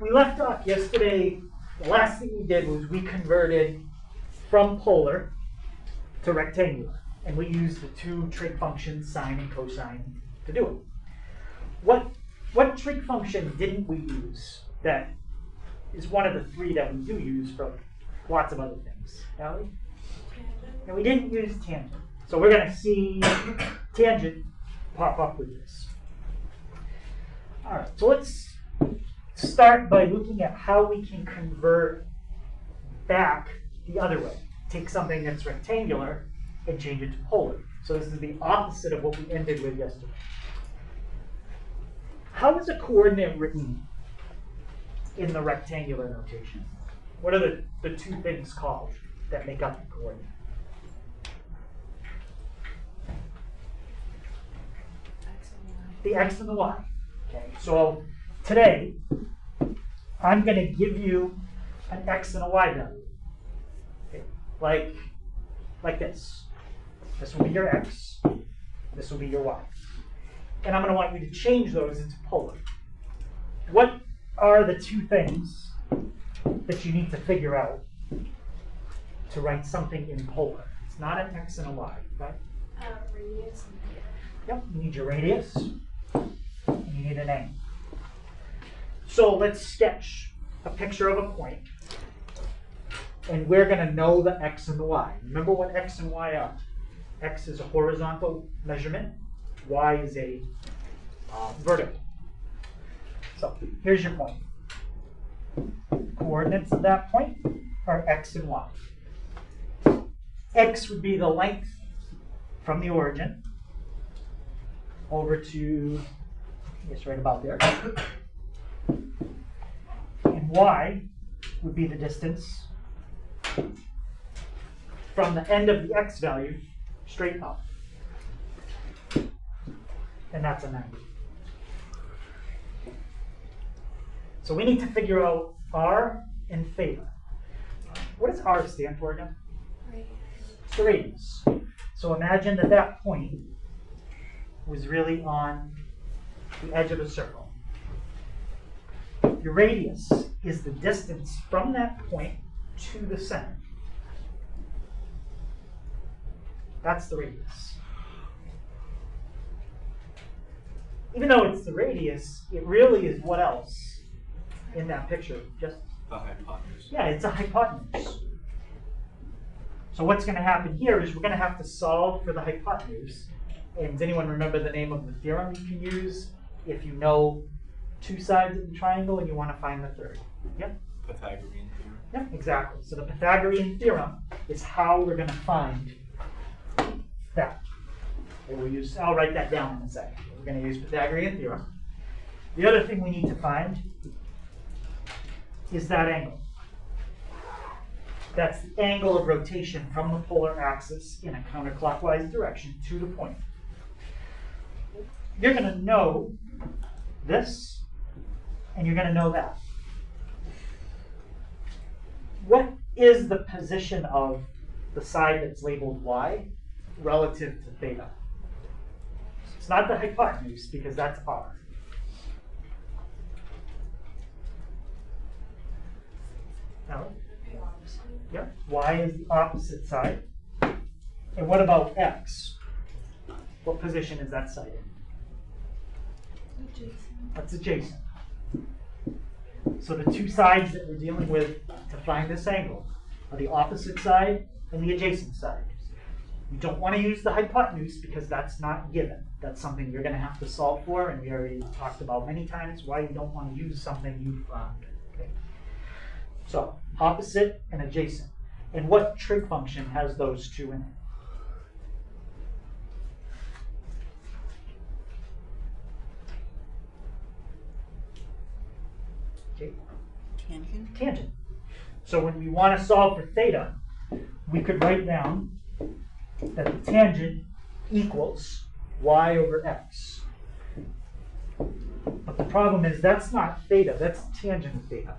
we left off yesterday, the last thing we did was we converted from polar to rectangular. And we used the two trig functions, sine and cosine, to do it. What trig function didn't we use that is one of the three that we do use for lots of other things? Allie? And we didn't use tangent. So we're going to see tangent pop up with this. All right, so let's start by looking at how we can convert back the other way. Take something that's rectangular and change it to polar. So this is the opposite of what we ended with yesterday. How is a coordinate written in the rectangular notation? What are the two things called that make up the coordinate? The x and the y. Okay, so today I'm going to give you an x and a y value. Okay, like this. This will be your x. This will be your y. And I'm going to want you to change those into polar. What are the two things that you need to figure out to write something in polar? It's not an x and a y, right? Radius and theta. Yep, you need your radius, and you need an angle. So let's sketch a picture of a point, and we're going to know the x and the y. Remember what x and y are. X is a horizontal measurement, y is a vertical. So here's your point. Coordinates of that point are x and y. X would be the length from the origin over to, I guess, right about there. And y would be the distance from the end of the x value straight up. And that's a 90. So we need to figure out r and theta. What does r stand for again? Radius. It's the radius. So imagine that that point was really on the edge of a circle. Your radius is the distance from that point to the center. That's the radius. Even though it's the radius, it really is what else in that picture? Just the hypotenuse. Yeah, it's a hypotenuse. So what's going to happen here is we're going to have to solve for the hypotenuse. And does anyone remember the name of the theorem you can use if you know two sides of the triangle and you want to find the third? Yep. Pythagorean theorem. Yep, exactly. So the Pythagorean theorem is how we're going to find that. And I'll write that down in a second. We're going to use Pythagorean theorem. The other thing we need to find is that angle. That's the angle of rotation from the polar axis in a counterclockwise direction to the point. You're going to know this, and you're going to know that. What is the position of the side that's labeled y relative to theta? It's not the hypotenuse, because that's r. No? Yep. Y is the opposite side. And what about x? What position is that side in? Adjacent. That's adjacent. So the two sides that we're dealing with to find this angle are the opposite side and the adjacent side. You don't want to use the hypotenuse because that's not given. That's something you're going to have to solve for, and we already talked about many times why you don't want to use something you found. Okay. So opposite and adjacent. And what trig function has those two in it? Okay. Tangent. Tangent. So when we want to solve for theta, we could write down that the tangent equals y over x. But the problem is that's not theta, that's tangent of theta.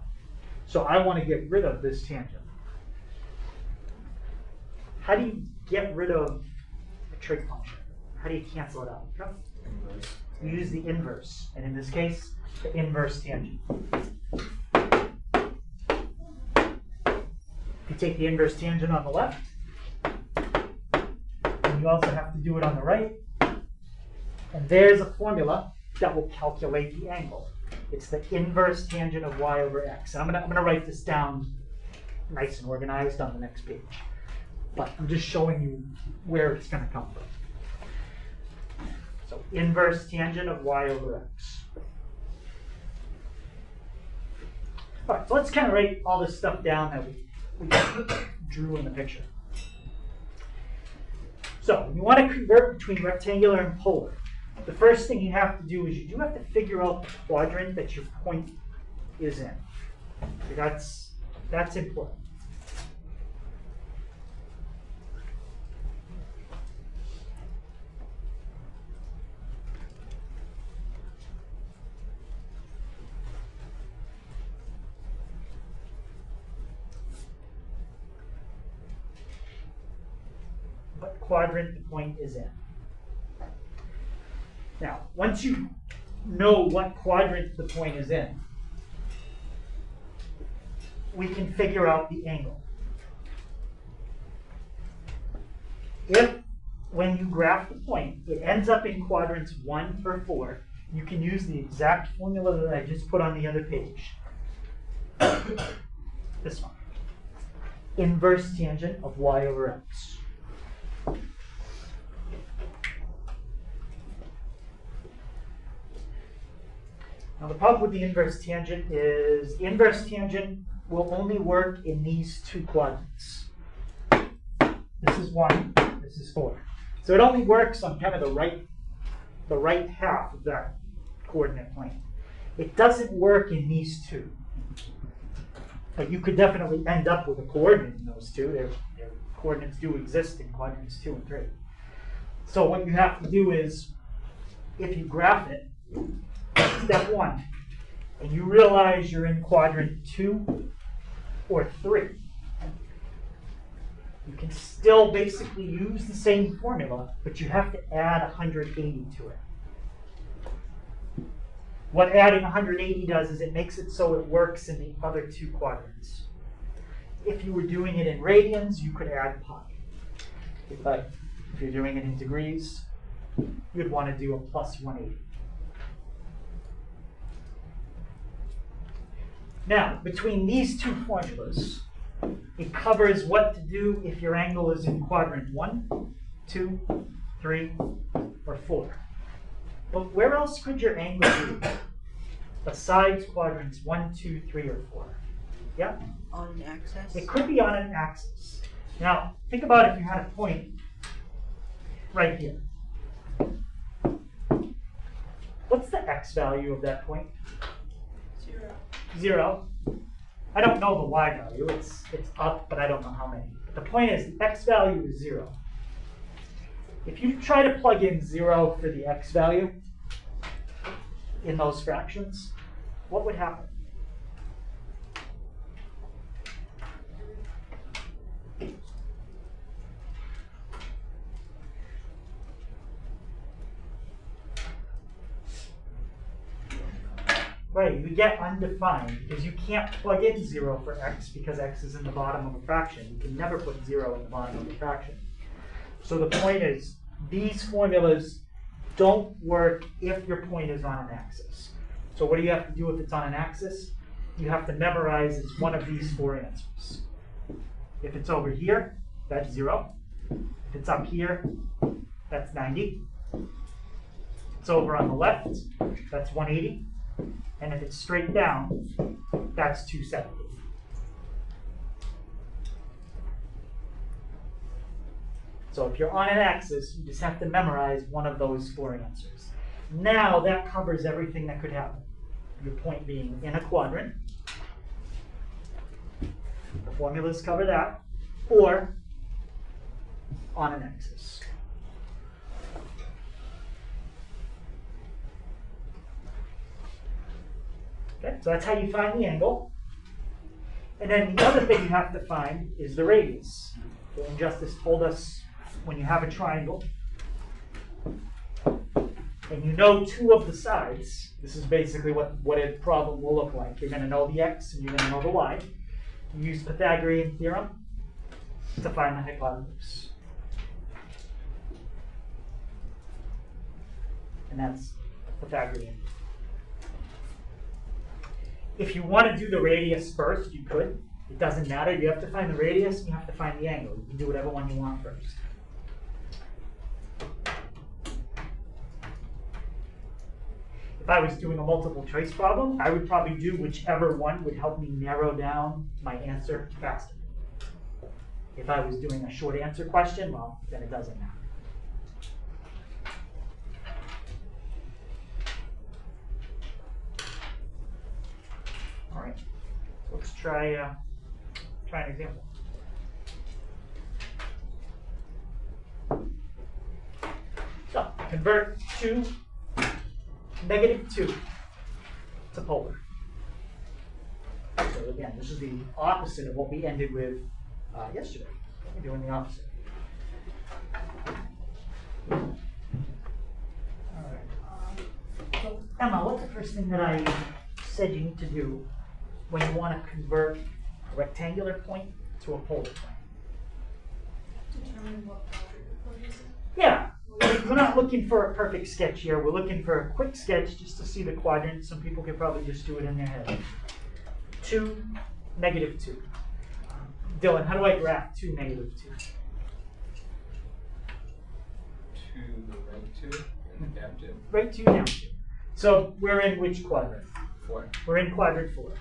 So I want to get rid of this tangent. How do you get rid of a trig function? How do you cancel it out? Inverse. You use the inverse, and in this case, the inverse tangent. take the inverse tangent on the left, and you also have to do it on the right. And there's a formula that will calculate the angle. It's the inverse tangent of y over x. And I'm gonna write this down nice and organized on the next page. But I'm just showing you where it's gonna come from. So inverse tangent of y over x. All right, so let's kind of write all this stuff down that we drew in the picture. So when you want to convert between rectangular and polar, the first thing you have to do is you do have to figure out the quadrant that your point is in. Okay, that's important. What quadrant the point is in. Now, once you know what quadrant the point is in, we can figure out the angle. If, when you graph the point, it ends up in quadrants 1 or 4, you can use the exact formula that I just put on the other page. This one. Inverse tangent of y over x. Now the problem with the inverse tangent is the inverse tangent will only work in these two quadrants. This is 1, this is 4. So it only works on kind of the right half of that coordinate plane. It doesn't work in these two. But you could definitely end up with a coordinate in those two. Their coordinates do exist in quadrants 2 and 3. So what you have to do is, if you graph it, step 1, and you realize you're in quadrant 2 or 3, you can still basically use the same formula, but you have to add 180 to it. What adding 180 does is it makes it so it works in the other two quadrants. If you were doing it in radians, you could add pi. But if you're doing it in degrees, you'd want to do a plus 180. Now, between these two formulas, it covers what to do if your angle is in quadrant 1, 2, 3, or 4. But where else could your angle be besides quadrants 1, 2, 3, or 4? Yeah? On an axis? It could be on an axis. Now, think about if you had a point right here. What's the x value of that point? 0. 0. I don't know the y value. It's up, but I don't know how many. But the point is, the x value is 0. If you try to plug in 0 for the x value in those fractions, what would happen? Right, you get undefined because you can't plug in 0 for x because x is in the bottom of a fraction. You can never put 0 in the bottom of a fraction. So the point is, these formulas don't work if your point is on an axis. So what do you have to do if it's on an axis? You have to memorize it's one of these 4 answers. If it's over here, that's 0. If it's up here, that's 90. If it's over on the left, that's 180. And if it's straight down, that's 270. So if you're on an axis, you just have to memorize one of those 4 answers. Now that covers everything that could happen. Your point being in a quadrant. The formulas cover that. Or on an axis. Okay, so that's how you find the angle. And then the other thing you have to find is the radius. So Injustice told us when you have a triangle and you know 2 of the sides, this is basically what a problem will look like. You're going to know the x and you're going to know the y. You use Pythagorean theorem. to find the hypotenuse. And that's Pythagorean. If you want to do the radius first, you could. It doesn't matter. You have to find the radius and you have to find the angle. You can do whatever one you want first. If I was doing a multiple choice problem, I would probably do whichever one would help me narrow down my answer faster. If I was doing a short answer question, well, then it doesn't matter. All right, so let's try an example. So convert to -2 to polar. So again, this is the opposite of what we ended with yesterday. We're doing the opposite. All right. So Emma, what's the first thing that I said you need to do when you want to convert a rectangular point to a polar point? Determine what quadrant the point is in. Yeah, we're not looking for a perfect sketch here. We're looking for a quick sketch just to see the quadrants. Some people could probably just do it in their head. 2, -2. Dylan, how do I graph 2, -2? To the right 2 and down 2. Right 2, down 2. So we're in which quadrant? 4. We're in quadrant 4.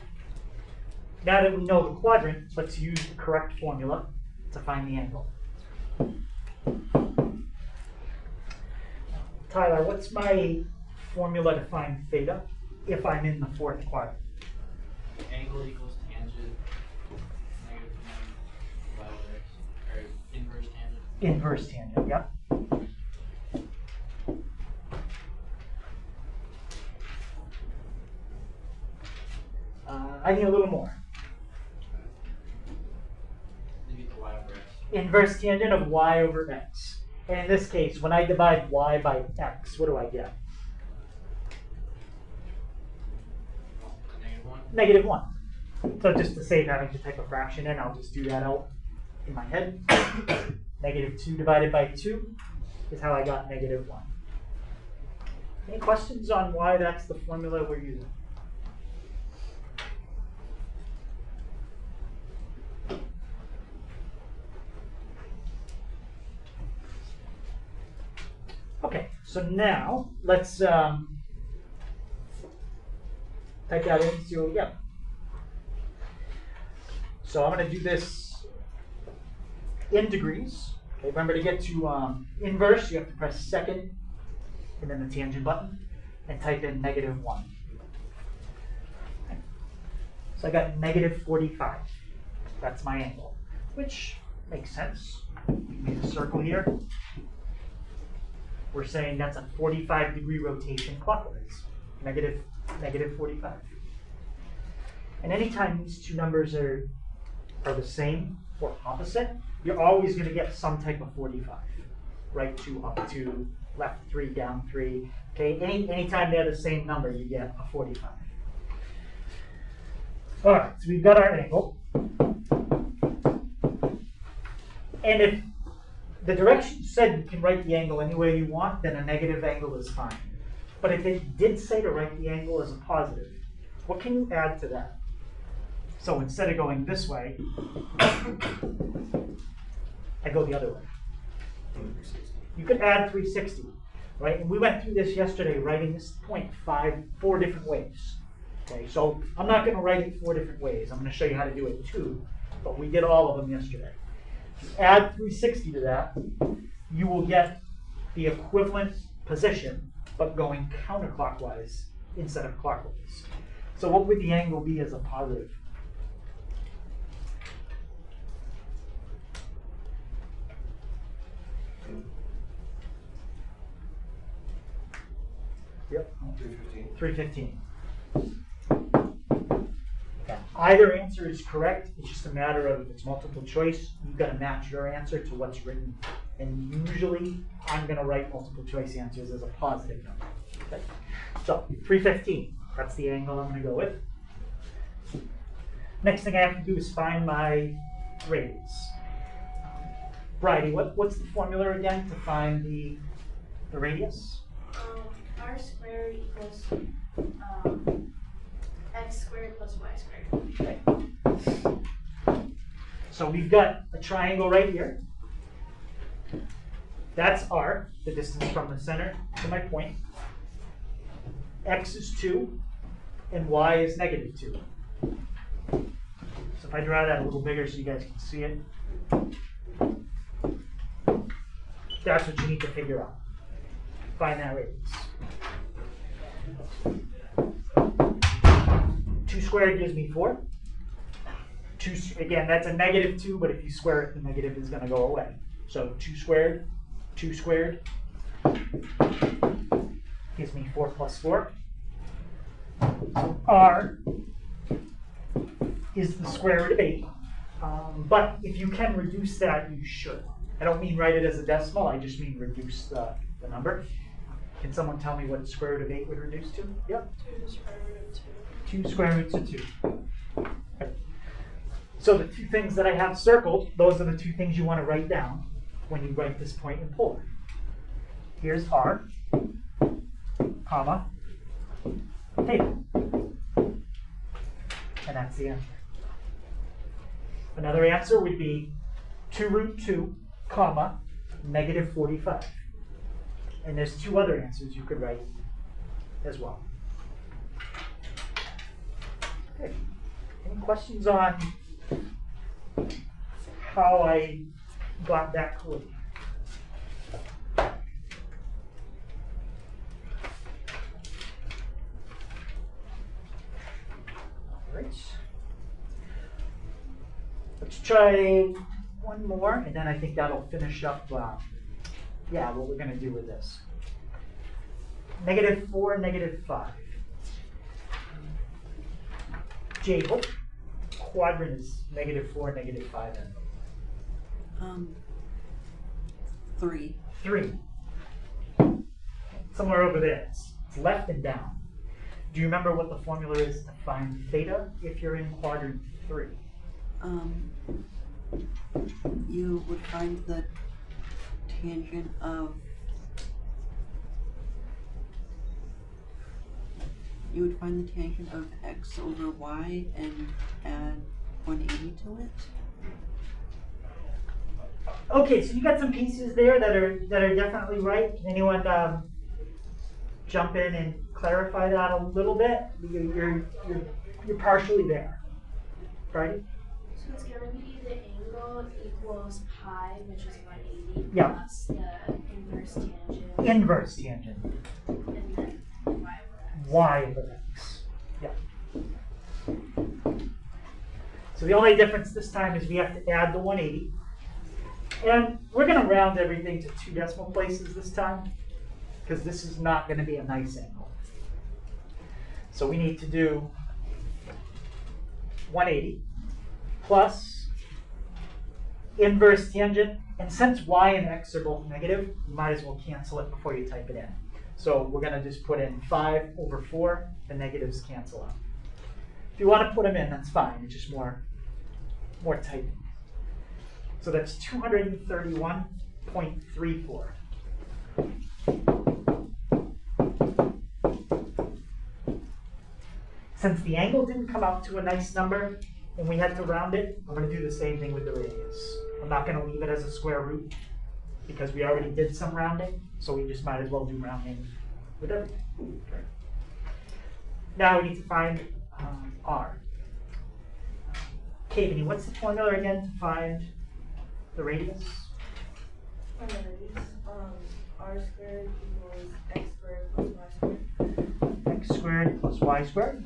Now that we know the quadrant, let's use the correct formula to find the angle. Tyler, what's my formula to find theta if I'm in the 4th quadrant? Angle equals tangent, -1 y over x, or inverse tangent. Inverse tangent, yep. I need a little more. You get the y over x. Inverse tangent of y over x. And in this case, when I divide y by x, what do I get? -1. -1. So just to save having to type a fraction in, I'll just do that out in my head. -2 divided by 2 is how I got -1. Any questions on why that's the formula we're using? Okay, so now let's type that in and see what we get. So I'm going to do this in degrees. Okay, remember to get to inverse, you have to press second and then the tangent button and type in -1. Okay. So I got -45. That's my angle, which makes sense. We made a circle here. We're saying that's a 45-degree rotation clockwise, -45. And anytime these two numbers are the same or opposite, you're always going to get some type of 45. Right 2, up 2, left 3, down 3. Okay, anytime they're the same number, you get a 45. All right, so we've got our angle. And if the direction said you can write the angle any way you want, then a negative angle is fine. But if it did say to write the angle as a positive, what can you add to that? So instead of going this way, I go the other way. You could add 360, right? And we went through this yesterday, writing this point 4 different ways. Okay, so I'm not going to write it 4 different ways. I'm going to show you how to do it too, but we did all of them yesterday. Add 360 to that, you will get the equivalent position, but going counterclockwise instead of clockwise. So what would the angle be as a positive? Yep. 315. Yeah. Either answer is correct. It's just a matter of, if it's multiple choice, you've got to match your answer to what's written. And usually, I'm going to write multiple choice answers as a positive number. Okay. So 315. That's the angle I'm going to go with. Next thing I have to do is find my radius. Bridie, what's the formula again to find the radius? R squared equals x squared plus y squared. Okay. So we've got a triangle right here. That's R, the distance from the center to my point. X is 2, and y is -2. So if I draw that a little bigger so you guys can see it, that's what you need to figure out. Find that radius. 2 squared gives me 4. Again, that's a -2, but if you square it, the negative is going to go away. So 2 squared gives me 4 plus 4. So R is the square root of 8. But if you can reduce that, you should. I don't mean write it as a decimal, I just mean reduce the number. Can someone tell me what the square root of 8 would reduce to? Yep. 2 to the square root of 2. 2 square roots of 2. Okay. So the 2 things that I have circled, those are the 2 things you want to write down when you write this point in polar. Here's R, comma, table. And that's the answer. Another answer would be 2 root 2, comma, -45. And there's 2 other answers you could write as well. Okay. Any questions on how I got that code? Right. Let's try one more, and then I think that'll finish up, what we're going to do with this. -4, -5. Jable, quadrant is -4, -5 and 3. 3. Somewhere over there. It's left and down. Do you remember what the formula is to find theta if you're in quadrant 3? You would find the tangent of x over y and add 180 to it. Okay, so you got some pieces there that are definitely right. Can anyone jump in and clarify that a little bit? You're partially there, right? So it's going to be the angle equals pi, which is 180, Yeah. plus the inverse tangent, Inverse tangent, and then y over x. y over x. Yeah. So the only difference this time is we have to add the 180. And we're going to round everything to 2 decimal places this time, because this is not going to be a nice angle. So we need to do 180 plus inverse tangent. And since y and x are both negative, you might as well cancel it before you type it in. So we're going to just put in 5 over 4. The negatives cancel out. If you want to put them in, that's fine. It's just more typing. So that's 231.34. Since the angle didn't come out to a nice number and we had to round it, I'm going to do the same thing with the radius. I'm not going to leave it as a square root because we already did some rounding, so we just might as well do rounding with everything. Okay. Now we need to find R. Okay, Vinny, what's the formula again to find the radius? R squared equals x squared plus y squared. X squared plus y squared.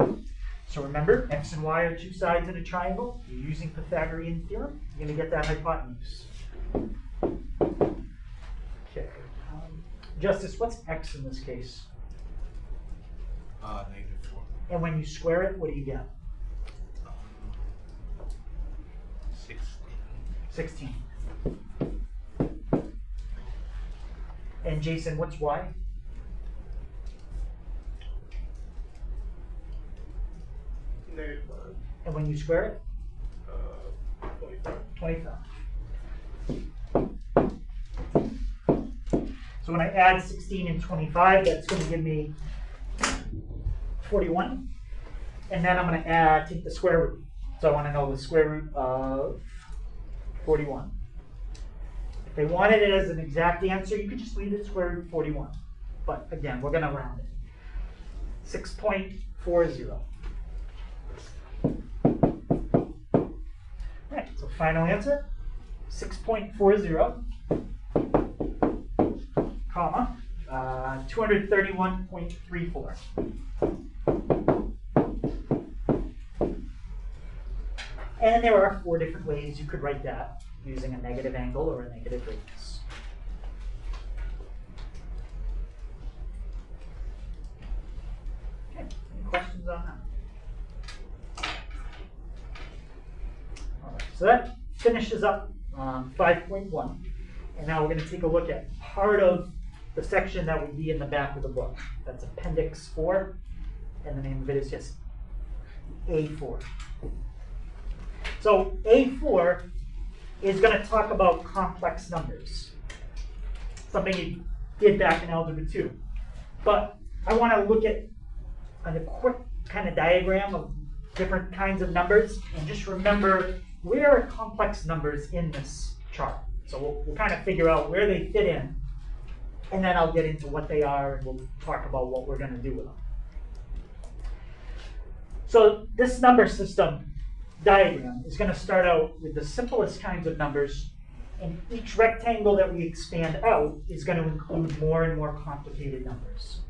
So remember, x and y are 2 sides in a triangle. You're using Pythagorean theorem. You're going to get that hypotenuse. Okay. Justice, what's x in this case? -4. And when you square it, what do you get? 16. And Jason, what's y? -5. And when you square it? 25. 25. So when I add 16 and 25, that's going to give me 41. And then I'm going to take the square root. So I want to know the square root of 41. If they wanted it as an exact answer, you could just leave it square root 41. But again, we're going to round it. 6.40. Alright, so final answer, 6.40, comma, 231.34. And there are 4 different ways you could write that using a negative angle or a negative radius. Okay, any questions on that? All right, so that finishes up 5.1. And now we're going to take a look at part of the section that would be in the back of the book. That's Appendix 4, and the name of it is just A4. So A4 is going to talk about complex numbers, something you did back in Algebra 2. But I want to look at a quick kind of diagram of different kinds of numbers, and just remember where are complex numbers in this chart. So we'll kind of figure out where they fit in, and then I'll get into what they are, and we'll talk about what we're going to do with them. So this number system diagram is going to start out with the simplest kinds of numbers, and each rectangle that we expand out is going to include more and more complicated numbers.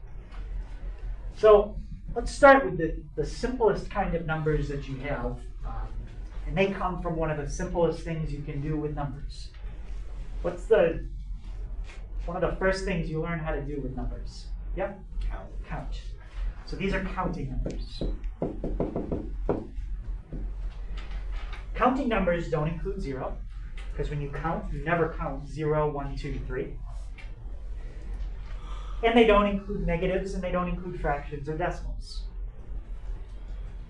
So let's start with the simplest kind of numbers that you have, and they come from one of the simplest things you can do with numbers. What's one of the first things you learn how to do with numbers? Yep, count. So these are counting numbers. Counting numbers don't include 0, because when you count, you never count 0, 1, 2, 3. And they don't include negatives, and they don't include fractions or decimals.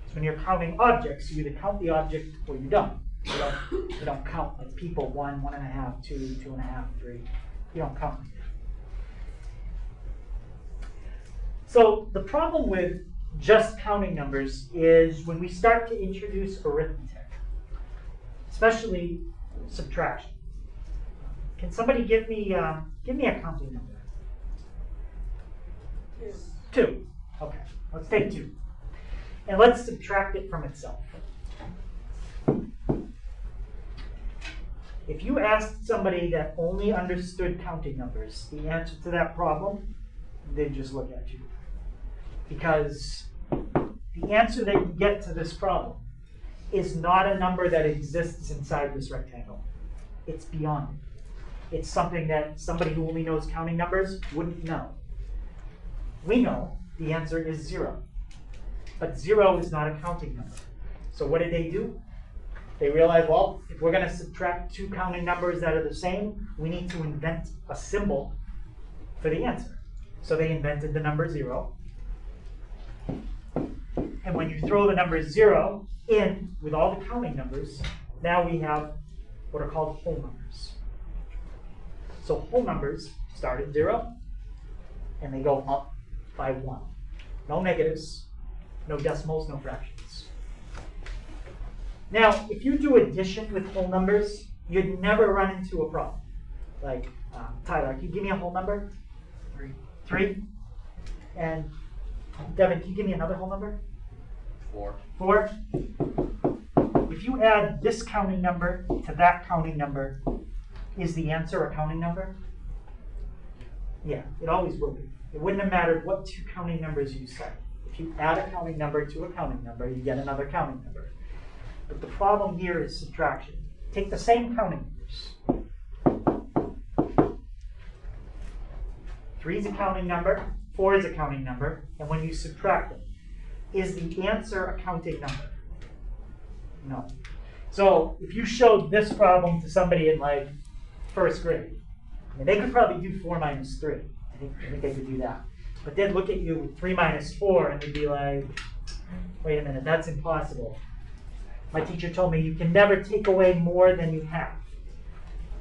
So when you're counting objects, you either count the object or you don't. You don't count like people, 1, 1.5, 2, 2.5, 3. You don't count. So the problem with just counting numbers is when we start to introduce arithmetic, especially subtraction. Can somebody give me a counting number? 2. Okay, let's take 2. And let's subtract it from itself. If you asked somebody that only understood counting numbers the answer to that problem, they'd just look at you. Because the answer that you get to this problem is not a number that exists inside this rectangle. It's beyond it. It's something that somebody who only knows counting numbers wouldn't know. We know the answer is 0. But 0 is not a counting number. So what did they do? They realized, well, if we're going to subtract 2 counting numbers that are the same, we need to invent a symbol for the answer. So they invented the number 0. And when you throw the number 0 in with all the counting numbers, now we have what are called whole numbers. So whole numbers start at 0, and they go up by 1. No negatives, no decimals, no fractions. Now, if you do addition with whole numbers, you'd never run into a problem. Like, Tyler, can you give me a whole number? 3. And Devin, can you give me another whole number? 4. If you add this counting number to that counting number, is the answer a counting number? Yeah, it always will be. It wouldn't have mattered what 2 counting numbers you said. If you add a counting number to a counting number, you get another counting number. But the problem here is subtraction. Take the same counting numbers. 3 is a counting number, 4 is a counting number, and when you subtract them, is the answer a counting number? No. So if you showed this problem to somebody in like 1st grade, I mean, they could probably do 4 minus 3. I think they could do that. But they'd look at you with 3 minus 4 and they'd be like, wait a minute, that's impossible. My teacher told me you can never take away more than you have.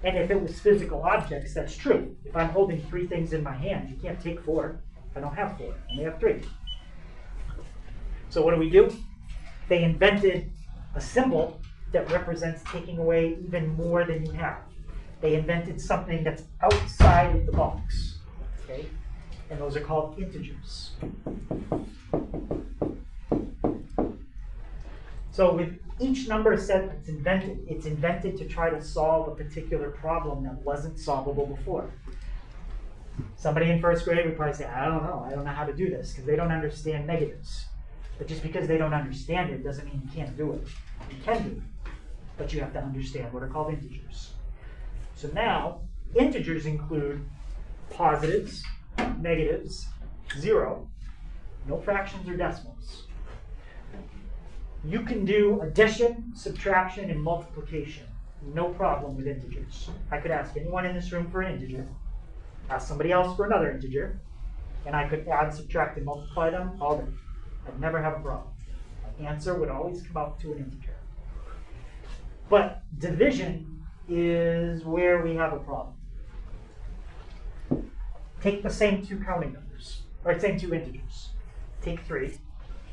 And if it was physical objects, that's true. If I'm holding 3 things in my hand, you can't take 4. I don't have 4, I only have 3. So what do? They invented a symbol that represents taking away even more than you have. They invented something that's outside of the box, okay? And those are called integers. So with each number set that's invented, it's invented to try to solve a particular problem that wasn't solvable before. Somebody in first grade would probably say, I don't know how to do this, because they don't understand negatives. But just because they don't understand it doesn't mean you can't do it. You can do it, but you have to understand what are called integers. So now, integers include positives, negatives, 0, no fractions or decimals. You can do addition, subtraction, and multiplication. No problem with integers. I could ask anyone in this room for an integer, ask somebody else for another integer, and I could add, subtract, and multiply them all day. I'd never have a problem. My answer would always come out to an integer. But division is where we have a problem. Take the same 2 counting numbers, or same 2 integers. Take 3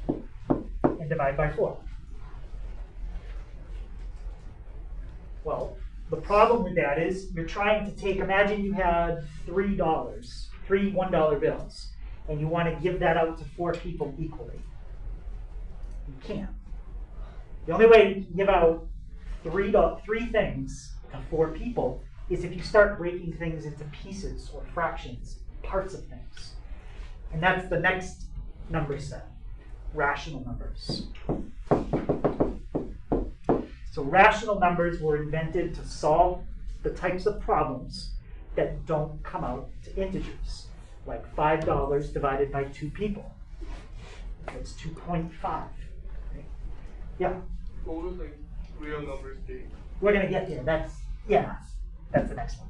and divide by 4. Well, the problem with that is you're trying to take, imagine you had $3, 3 $1 bills, and you want to give that out to 4 people equally. You can't. The only way you can give out 3 things to 4 people is if you start breaking things into pieces or fractions, parts of things. And that's the next number set, rational numbers. So rational numbers were invented to solve the types of problems that don't come out to integers, like $5 divided by 2 people. That's 2.5. Okay. Yeah? What would like real numbers be? We're going to get there. That's the next one.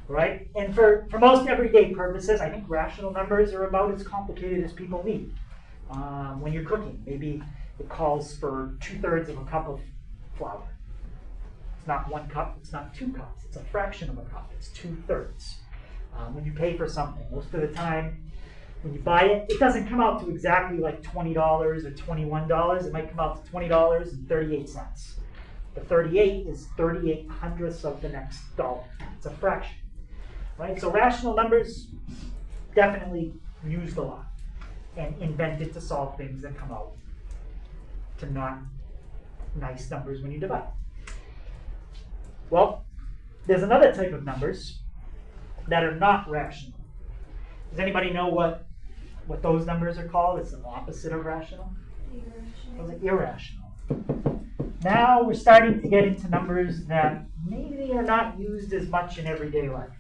Right? And for most everyday purposes, I think rational numbers are about as complicated as people need. When you're cooking, maybe it calls for 2/3 of a cup of flour. It's not 1 cup, it's not 2 cups, it's a fraction of a cup, it's 2/3. When you pay for something, most of the time, when you buy it, it doesn't come out to exactly like $20 or $21. It might come out to $20.38. The 38 is 38/100ths of the next dollar. It's a fraction, right? So rational numbers definitely used a lot and invented to solve things that come out to not nice numbers when you divide. Well, there's another type of numbers that are not rational. Does anybody know what those numbers are called? It's the opposite of rational. Those are irrational. Now we're starting to get into numbers that maybe are not used as much in everyday life.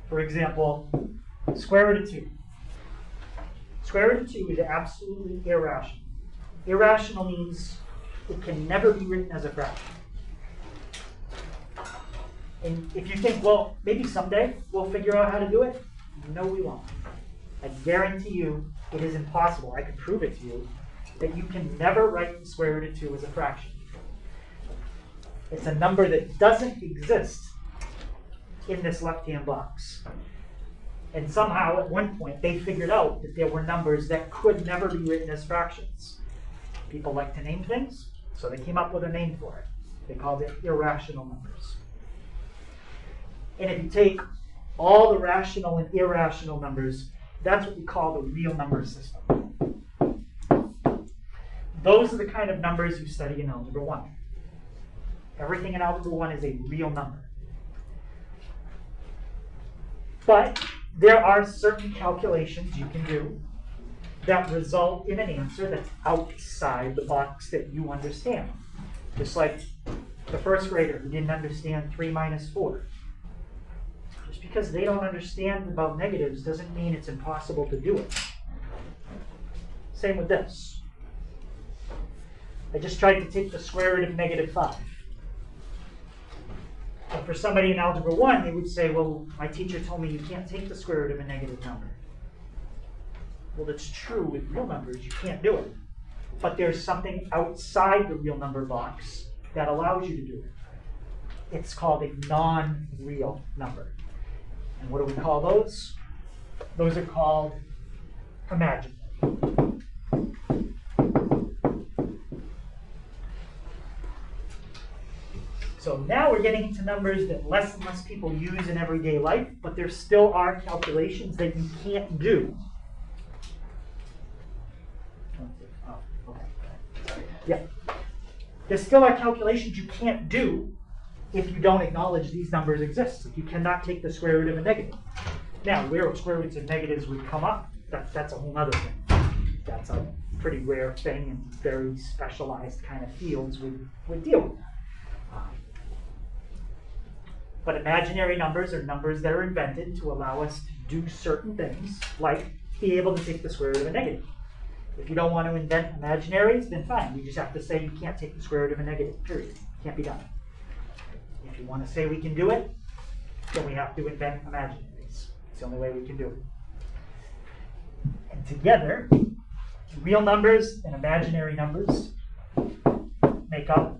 For example, square root of 2. Square root of 2 is absolutely irrational. Irrational means it can never be written as a fraction. And if you think, well, maybe someday we'll figure out how to do it, no, we won't. I guarantee you it is impossible. I can prove it to you that you can never write the square root of 2 as a fraction. It's a number that doesn't exist in this left-hand box. And somehow, at one point, they figured out that there were numbers that could never be written as fractions. People like to name things, so they came up with a name for it. They called it irrational numbers. And if you take all the rational and irrational numbers, that's what we call the real number system. Those are the kind of numbers you study in Algebra 1. Everything in Algebra 1 is a real number. But there are certain calculations you can do that result in an answer that's outside the box that you understand. Just like the first grader who didn't understand 3 minus 4. Just because they don't understand about negatives doesn't mean it's impossible to do it. Same with this. I just tried to take the square root of -5. But for somebody in Algebra 1, they would say, well, my teacher told me you can't take the square root of a negative number. Well, that's true with real numbers. You can't do it. But there's something outside the real number box that allows you to do it. it's called a non-real number. And what do we call those? Those are called imaginary. So now we're getting into numbers that less and less people use in everyday life, but there still are calculations that you can't do. Oh, okay. Yeah. There still are calculations you can't do if you don't acknowledge these numbers exist. You cannot take the square root of a negative. Now, where square roots of negatives would come up, that's a whole other thing. That's a pretty rare thing, and very specialized kind of fields would deal with that. But imaginary numbers are numbers that are invented to allow us to do certain things, like be able to take the square root of a negative. If you don't want to invent imaginaries, then fine. You just have to say you can't take the square root of a negative, period. Can't be done. If you want to say we can do it, then we have to invent imaginaries. It's the only way we can do it. And together, real numbers and imaginary numbers make up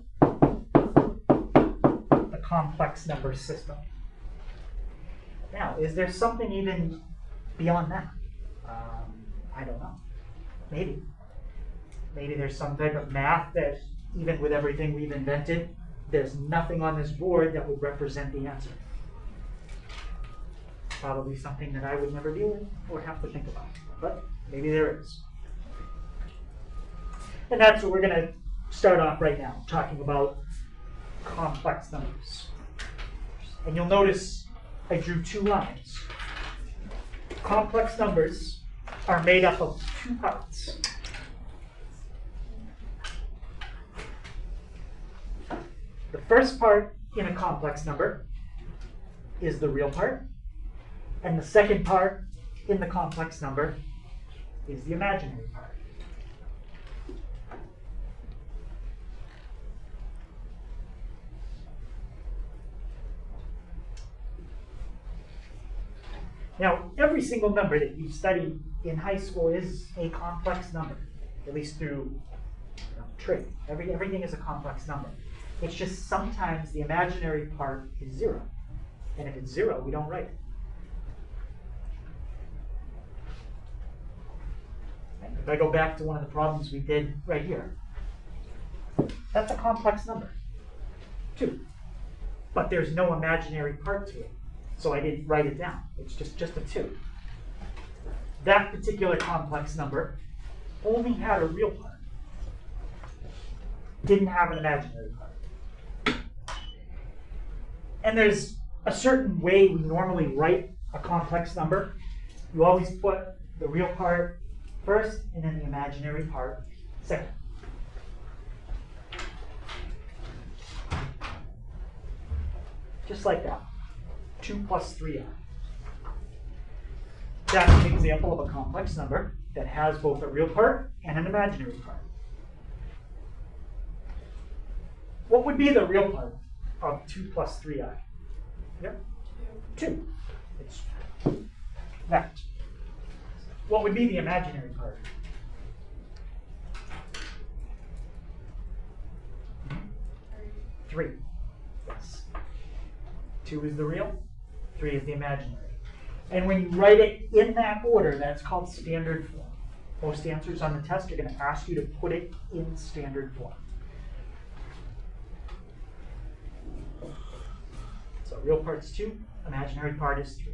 the complex number system. Now, is there something even beyond that? I don't know. Maybe. Maybe there's some type of math that, even with everything we've invented, there's nothing on this board that would represent the answer. Probably something that I would never deal with or have to think about. But maybe there is. And that's what we're going to start off right now, talking about complex numbers. And you'll notice I drew two lines. Complex numbers are made up of two parts. The first part in a complex number is the real part, and the second part in the complex number is the imaginary part. Now, every single number that you study in high school is a complex number, at least through trig. Everything is a complex number. It's just sometimes the imaginary part is 0. And if it's 0, we don't write it. If I go back to one of the problems we did right here, that's a complex number, 2. But there's no imaginary part to it. So I didn't write it down. It's just a 2. That particular complex number only had a real part. Didn't have an imaginary part. And there's a certain way we normally write a complex number. You always put the real part first and then the imaginary part second. Just like that. 2 plus 3i. That's an example of a complex number that has both a real part and an imaginary part. What would be the real part of 2 plus 3i? Yep. 2. It's that. What would be the imaginary part? 3. Yes. 2 is the real, 3 is the imaginary. And when you write it in that order, that's called standard form. Most answers on the test are going to ask you to put it in standard form. So real part's 2, imaginary part is 3.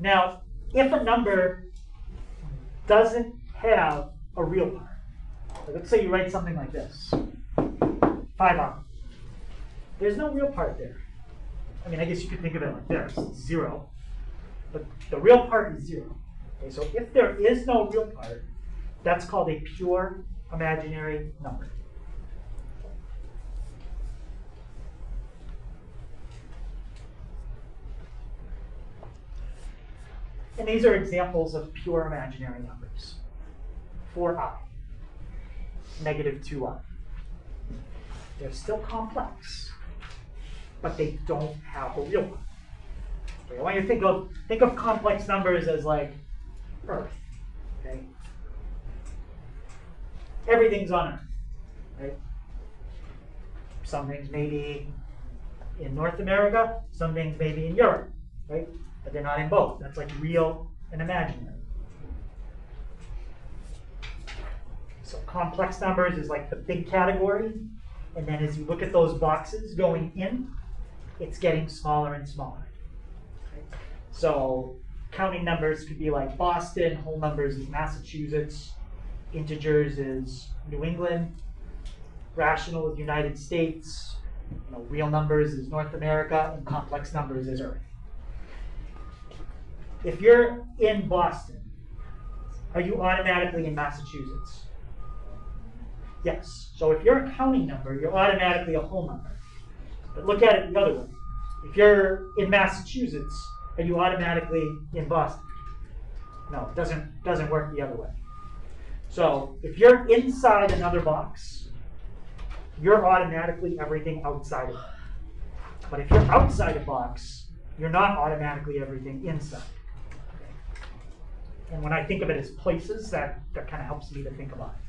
Now, if a number doesn't have a real part, let's say you write something like this, 5i. There's no real part there. I mean, I guess you could think of it like this, 0. But the real part is 0. Okay, so if there is no real part, that's called a pure imaginary number. And these are examples of pure imaginary numbers. 4i, negative 2i. They're still complex, but they don't have a real one. Okay, I want you to think of complex numbers as like Earth. Okay? everything's on Earth, right? Some things may be in North America, some things may be in Europe, right? But they're not in both. That's like real and imaginary. So complex numbers is like the big category, and then as you look at those boxes going in, it's getting smaller and smaller. Okay? So counting numbers could be like Boston, whole numbers is Massachusetts, integers is New England, rational is United States, real numbers is North America, and complex numbers is Earth. If you're in Boston, are you automatically in Massachusetts? Yes. So if you're a counting number, you're automatically a whole number. But look at it the other way. If you're in Massachusetts, are you automatically in Boston? No, it doesn't work the other way. So if you're inside another box, you're automatically everything outside of it. But if you're outside a box, you're not automatically everything inside. And when I think of it as places, that kind of helps me to think about it.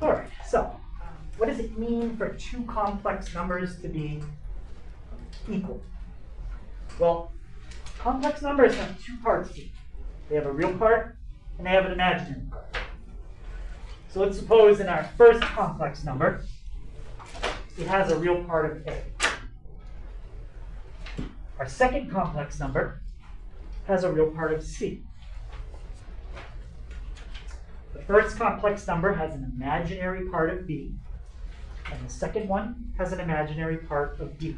All right, so what does it mean for two complex numbers to be equal? Well, complex numbers have two parts to them. They have a real part and they have an imaginary part. So let's suppose in our first complex number, it has a real part of A. Our second complex number has a real part of C. The first complex number has an imaginary part of B, and the second one has an imaginary part of D.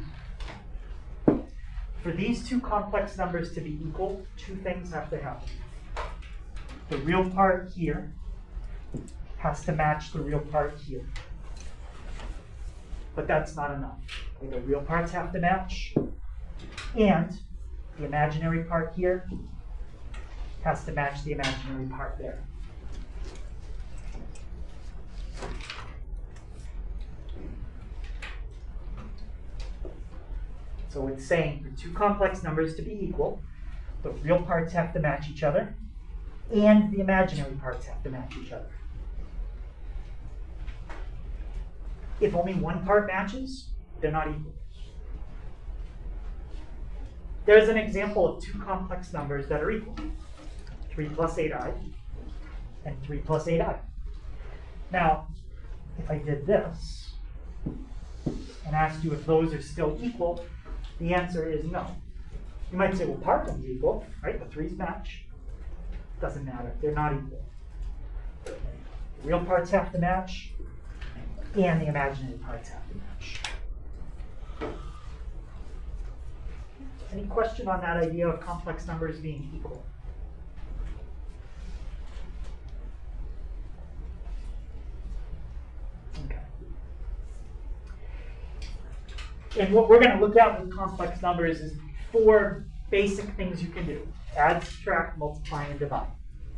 For these two complex numbers to be equal, two things have to happen. The real part here has to match the real part here. But that's not enough. The real parts have to match, and the imaginary part here has to match the imaginary part there. So it's saying for two complex numbers to be equal, the real parts have to match each other, and the imaginary parts have to match each other. If only one part matches, they're not equal. There's an example of two complex numbers that are equal. 3 plus 8i and 3 plus 8i. Now, if I did this and asked you if those are still equal, the answer is no. You might say, well, part of them is equal, right? The 3's match. Doesn't matter. They're not equal. The real parts have to match, and the imaginary parts have to match. Any question on that idea of complex numbers being equal? Okay. And what we're going to look at with complex numbers is 4 basic things you can do. Add, subtract, multiply, and divide.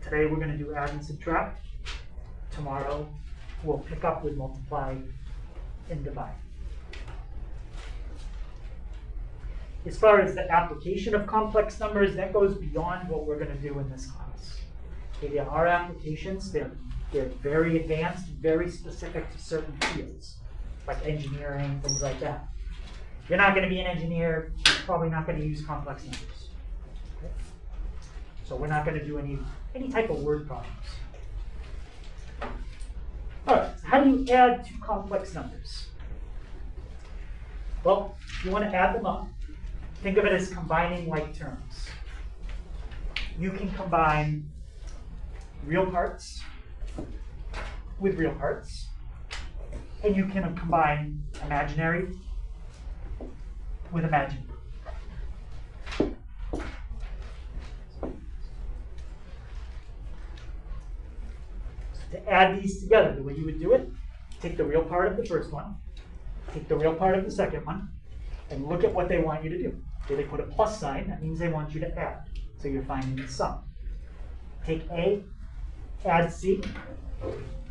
Today we're going to do add and subtract. Tomorrow we'll pick up with multiply and divide. As far as the application of complex numbers, that goes beyond what we're going to do in this class. Okay, there are applications, they're very advanced, very specific to certain fields, like engineering, things like that. If you're not going to be an engineer, you're probably not going to use complex numbers. Okay? So we're not going to do any type of word problems. All right, so how do you add two complex numbers? Well, if you want to add them up, think of it as combining like terms. You can combine real parts with real parts, and you can combine imaginary with imaginary. To add these together, the way you would do it, take the real part of the first one, take the real part of the second one, and look at what they want you to do. Okay, they put a plus sign, that means they want you to add. So you're finding the sum. Take A, add C,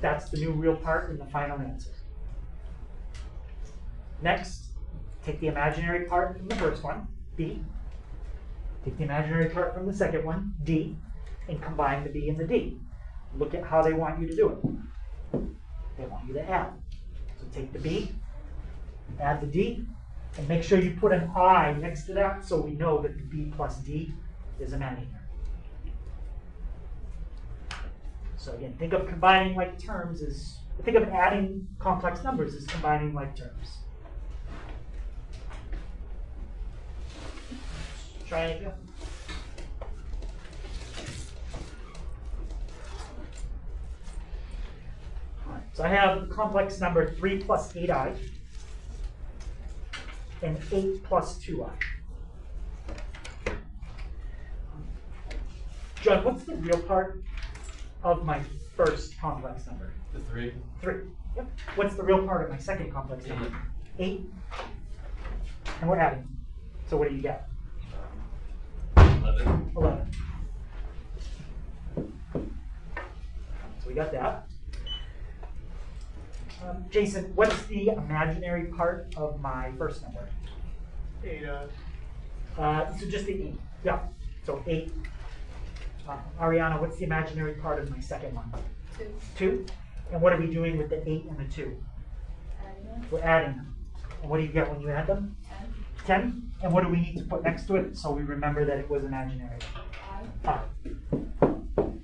that's the new real part in the final answer. Next, take the imaginary part from the first one, B, take the imaginary part from the second one, D, and combine the B and the D. Look at how they want you to do it. They want you to add. So take the B, add the D, and make sure you put an I next to that so we know that the B plus D is imaginary. So again, think of combining like terms as, think of adding complex numbers as combining like terms. Try it again. All right, so I have the complex number 3 plus 8i and 8 plus 2i. John, what's the real part of my first complex number? The 3. 3. Yep. What's the real part of my second complex number? 8. And we're adding. So what do you get? 11. 11. So we got that. Jason, what's the imaginary part of my first number? 8. So just the 8. Yeah. So 8. Ariana, what's the imaginary part of my second one? 2. 2. And what are we doing with the 8 and the 2? Adding them. We're adding them. And what do you get when you add them? 10. 10. And what do we need to put next to it so we remember that it was imaginary? 5. 5.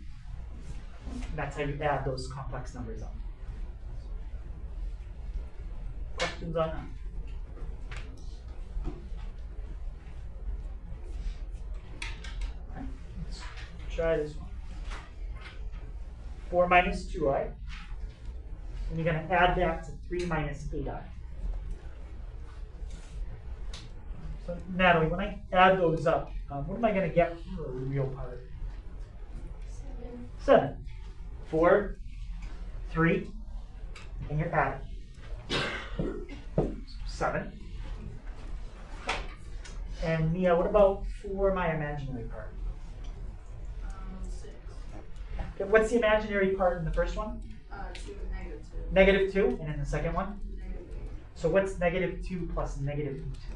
That's how you add those complex numbers up. Questions on that? All right, let's try this one. 4 minus 2i. And you're going to add that to 3 minus 8i. So Natalie, when I add those up, what am I going to get for a real part? 7. 4, 3, and you're adding. 7. And Mia, what about for my imaginary part? 6. Okay, what's the imaginary part in the first one? 2. -2. Negative 2, and in the second one? -8. So what's negative 2 plus negative 2? 6.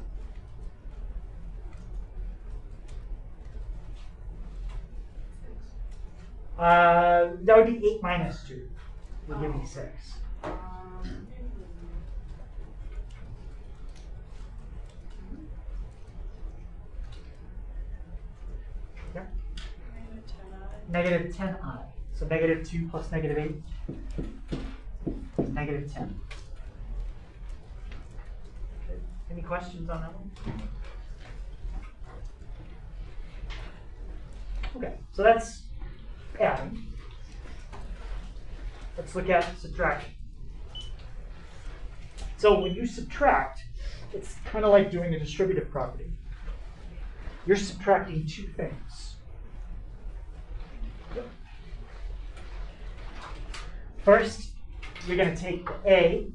That would be 8 minus 2. Would give me 6. Yeah. Negative 10i. So negative 2 plus negative 8 is negative 10. Okay. Any questions on that one? Okay, so that's adding. Let's look at subtraction. So when you subtract, it's kind of like doing a distributive property. You're subtracting two things. First, you're going to take the A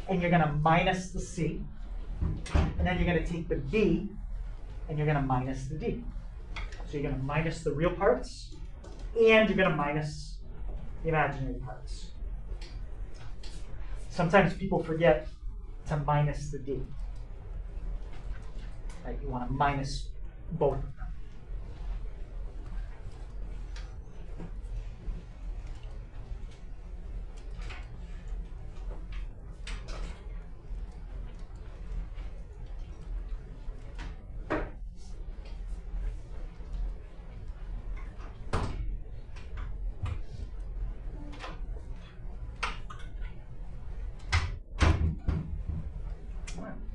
and you're going to minus the C. And then you're going to take the B and you're going to minus the D. So you're going to minus the real parts and you're going to minus the imaginary parts. Sometimes people forget to minus the D. Right? You want to minus both of them.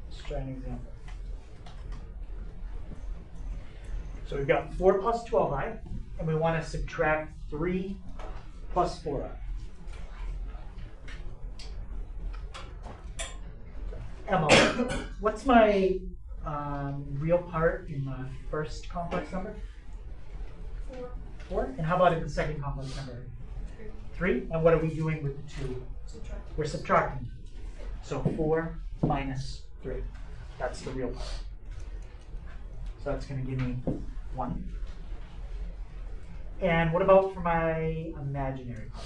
Let's try an example. So we've got 4 plus 12i, and we want to subtract 3 plus 4i. Emma, what's my real part in the first complex number? 4. 4. And how about in the second complex number? 3. And what are we doing with the 2? Subtract. We're subtracting. So 4 minus 3. That's the real part. So that's going to give me 1. And what about for my imaginary part?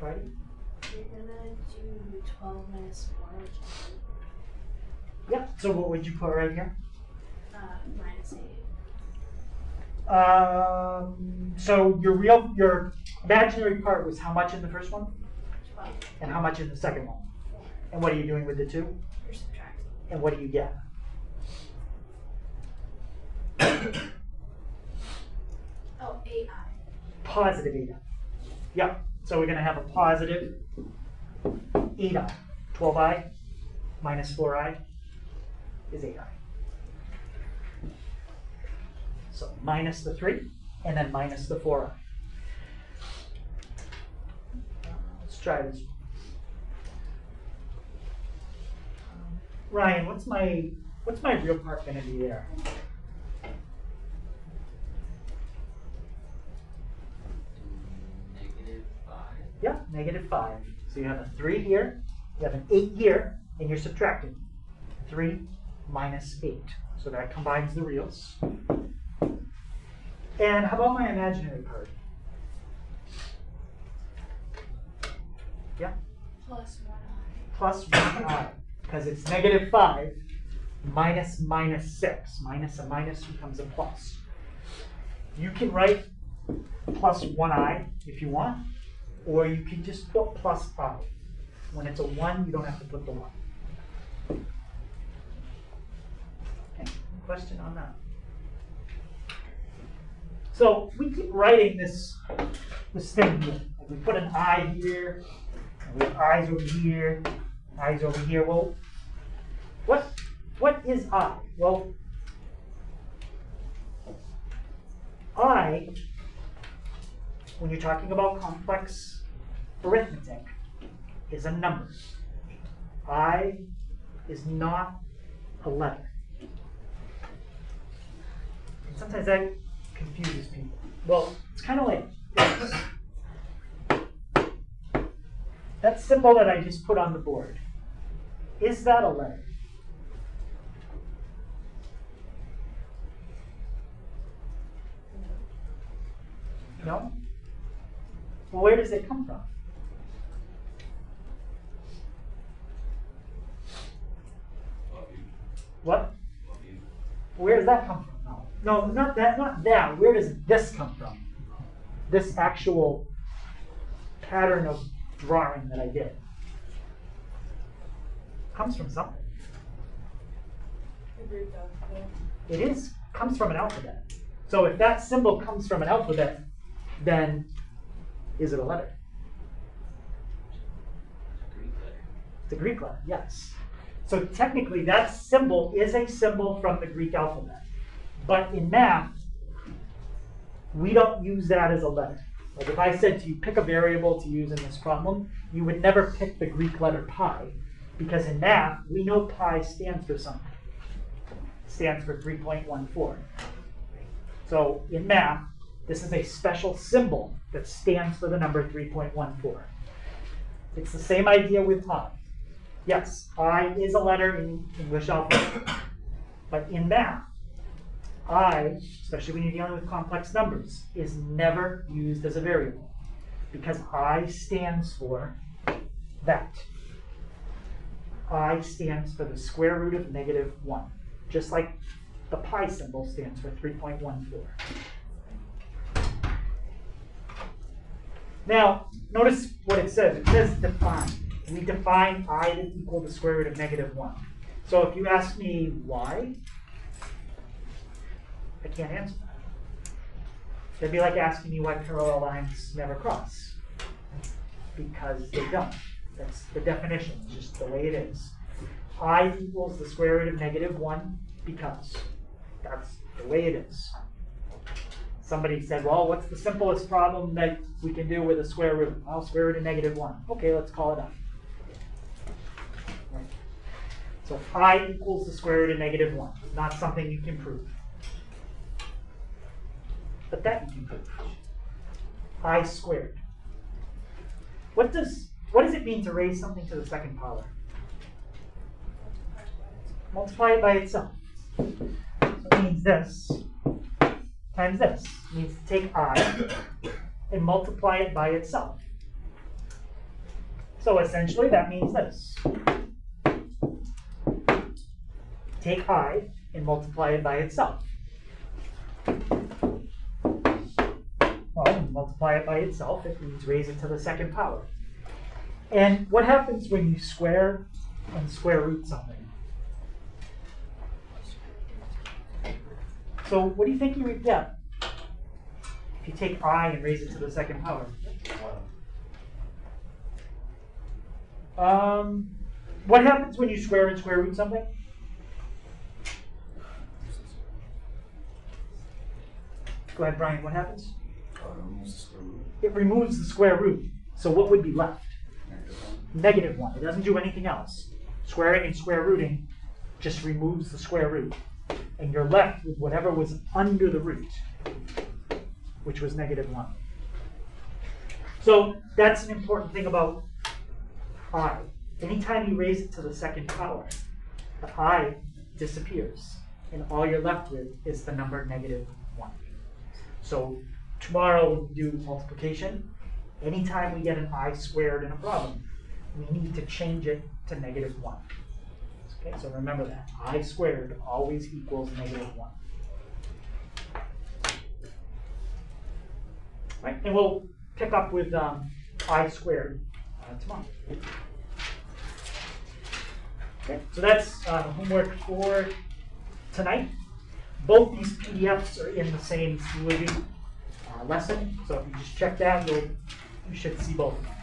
Alrighty. You're gonna do 12 minus 4, which is Yep. So what would you put right here? minus 8. So your imaginary part was how much in the first one? 12. And how much in the second one? And what are you doing with the 2? You're subtracting. And what do you get? Oh, 8i. Positive 8i. Yep. So we're going to have a positive 8i. 12i minus 4i is 8i. So minus the 3 and then minus the 4i. Let's try this one. Ryan, what's my real part going to be there? -5. Yeah, -5. So you have a 3 here, you have an 8 here, and you're subtracting 3 minus 8. So that combines the reals. And how about my imaginary part? Yeah, Plus 1i. plus 1i, because it's -5 minus -6. Minus a minus becomes a plus. You can write plus 1i if you want, or you can just put plus I. When it's a 1, you don't have to put the 1. Okay, question on that? So we keep writing this thing here. Like we put an I here, and we have I's over here, I's over here. Well, what is I? Well, I, when you're talking about complex arithmetic, is a number. I is not a letter. And sometimes that confuses people. Well, it's kind of like this. That symbol that I just put on the board, is that a letter? No? Well, where does it come from? What? Where does that come from? No, not that, not that. Where does this come from? This actual pattern of drawing that I did. Comes from something. It comes from an alphabet. So if that symbol comes from an alphabet, then is it a letter? Greek letter. It's a Greek letter, yes. So technically that symbol is a symbol from the Greek alphabet. But in math, we don't use that as a letter. Like if I said to you, pick a variable to use in this problem, you would never pick the Greek letter pi, because in math, we know pi stands for something. It stands for 3.14. So in math, this is a special symbol that stands for the number 3.14. It's the same idea with I. Yes, I is a letter in English alphabet, but in math, I, especially when you're dealing with complex numbers, is never used as a variable because I stands for that. I stands for the square root of -1, just like the pi symbol stands for 3.14. Now, notice what it says. It says define. We define I to equal the square root of -1. So if you ask me why, I can't answer that. It'd be like asking me why parallel lines never cross. Because they don't. That's the definition, it's just the way it is. I equals the square root of -1 because that's the way it is. Somebody said, well, what's the simplest problem that we can do with a square root? Well, square root of -1. Okay, let's call it up. Right. So I equals the square root of -1. Not something you can prove. But that you can prove. I squared. What does it mean to raise something to the second power? Multiply it by itself. So it means this times this. It means to take I and multiply it by itself. So essentially that means this. Take I and multiply it by itself. Well, when you multiply it by itself, it means raise it to the second power. And what happens when you square and square root something? So what do you think you would get if you take I and raise it to the second power? What happens when you square and square root something? Go ahead, Brian, what happens? It removes the square root. So what would be left? -1. It doesn't do anything else. Squaring and square rooting just removes the square root. And you're left with whatever was under the root, which was -1. So that's an important thing about I. Anytime you raise it to the second power, the I disappears. And all you're left with is the number -1. So tomorrow when we do multiplication, anytime we get an I squared in a problem, we need to change it to -1. Okay, so remember that. I squared always equals -1. Right, and we'll pick up with I squared tomorrow. Okay, so that's homework for tonight. Both these PDFs are in the same Fluidity lesson, so if you just check that, you should see both of them.